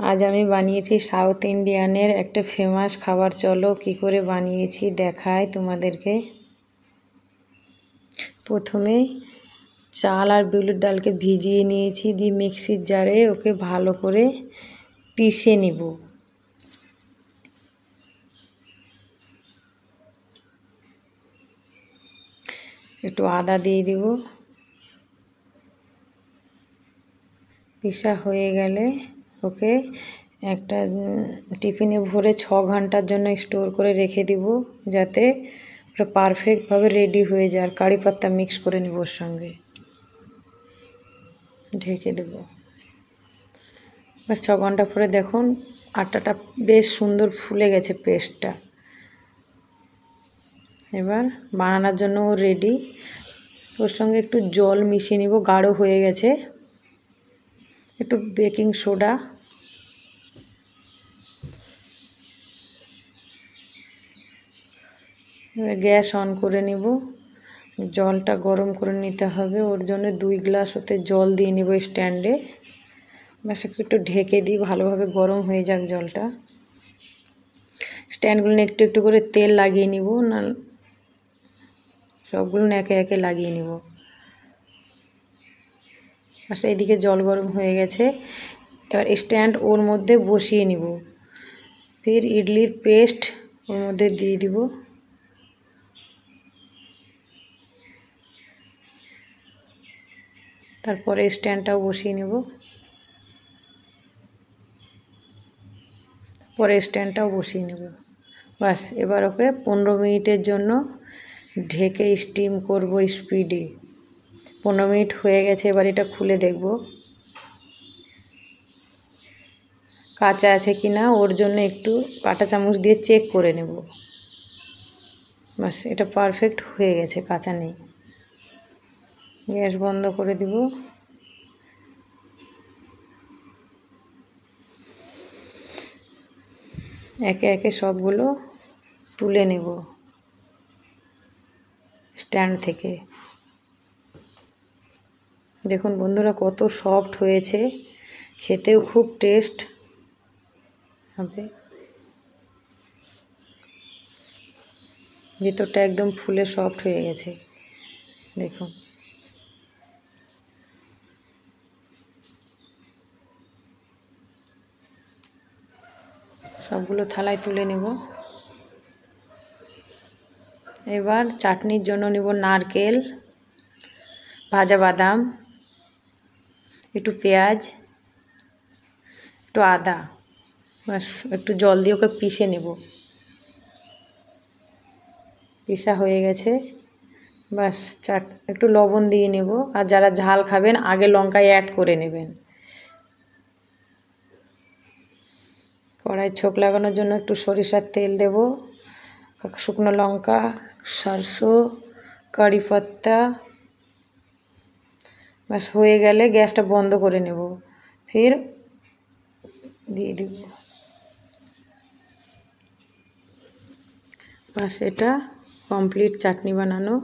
আজ আমি বানিয়েছি সাউথ ইন্ডিয়ানের একটা ফেমাস খাবার। চলো কি করে বানিয়েছি দেখাই তোমাদেরকে। প্রথমে চাল আর বিউলির ডালকে ভিজিয়ে নিয়েছি, দিয়ে মিক্সির জারে ওকে ভালো করে পিষে নিব। একটু আদা দিয়ে দিব। পিষা হয়ে গেলে ওকে একটা টিফিনে ভরে 6 ঘন্টার জন্য স্টোর করে রেখে দিব, যাতে ওটা পারফেক্টভাবে রেডি হয়ে যায়। আর কারি পাত্তা মিক্স করে নেব ওর সঙ্গে, ঢেকে দেব। বাস 6 ঘন্টা পরে দেখুন আটাটা বেশ সুন্দর ফুলে গেছে পেস্টটা। এবার বানানোর জন্য রেডি। ওর সঙ্গে একটু জল মিশিয়ে নিব, গাঢ় হয়ে গেছে। একটু বেকিং সোডা, গ্যাস অন করে নিব। জলটা গরম করে নিতে হবে, ওর জন্য 2 গ্লাস ওতে জল দিয়ে নিব স্ট্যান্ডে। ব্যাস একটু ঢেকে দিই, ভালোভাবে গরম হয়ে যাক জলটা। স্ট্যান্ডগুলো একটু একটু করে তেল লাগিয়ে নিব, না সবগুলো একে একে লাগিয়ে নিব। আচ্ছা, এদিকে জল গরম হয়ে গেছে। এবার স্ট্যান্ড ওর মধ্যে বসিয়ে নিব। ফির ইডলির পেস্ট ওর মধ্যে দিয়ে দিব। তারপরে স্ট্যান্ডটাও বসিয়ে নেব। পরে স্ট্যান্ডটাও বসিয়ে নেব। বাস এবার ওকে 15 মিনিটের জন্য ঢেকে স্টিম করব স্পিডে। 15 মিনিট হয়ে গেছে, এবার এটা খুলে দেখব কাঁচা আছে কি না। ওর জন্য একটু কাঁটা চামচ দিয়ে চেক করে নেব। বাস এটা পারফেক্ট হয়ে গেছে, কাঁচা নেই। গ্যাস বন্ধ করে দিব। একে একে সবগুলো তুলে নেব স্ট্যান্ড থেকে। দেখুন বন্ধুরা কত সফট হয়েছে, খেতেও খুব টেস্ট হবে। ভিতরটা একদম ফুলে সফট হয়ে গেছে দেখুন। সবগুলো থালায় তুলে নেব। এবার চাটনির জন্য নেব নারকেল, ভাজা বাদাম, একটু পেঁয়াজ, একটু আদা। বাস একটু জল দিয়ে ওকে পিষে নেব। পিষা হয়ে গেছে। বাস একটু লবণ দিয়ে নেব। আর যারা ঝাল খাবেন আগে লঙ্কা অ্যাড করে নেবেন। কড়াই ছোক লাগানোর জন্য একটু সরিষার তেল দেব, শুকনো লঙ্কা, সরষে, কারি পাত্তা। বাস হয়ে গেলে গ্যাসটা বন্ধ করে নেব, ফির দিয়ে দেব। বাস এটা কমপ্লিট চাটনি বানানো।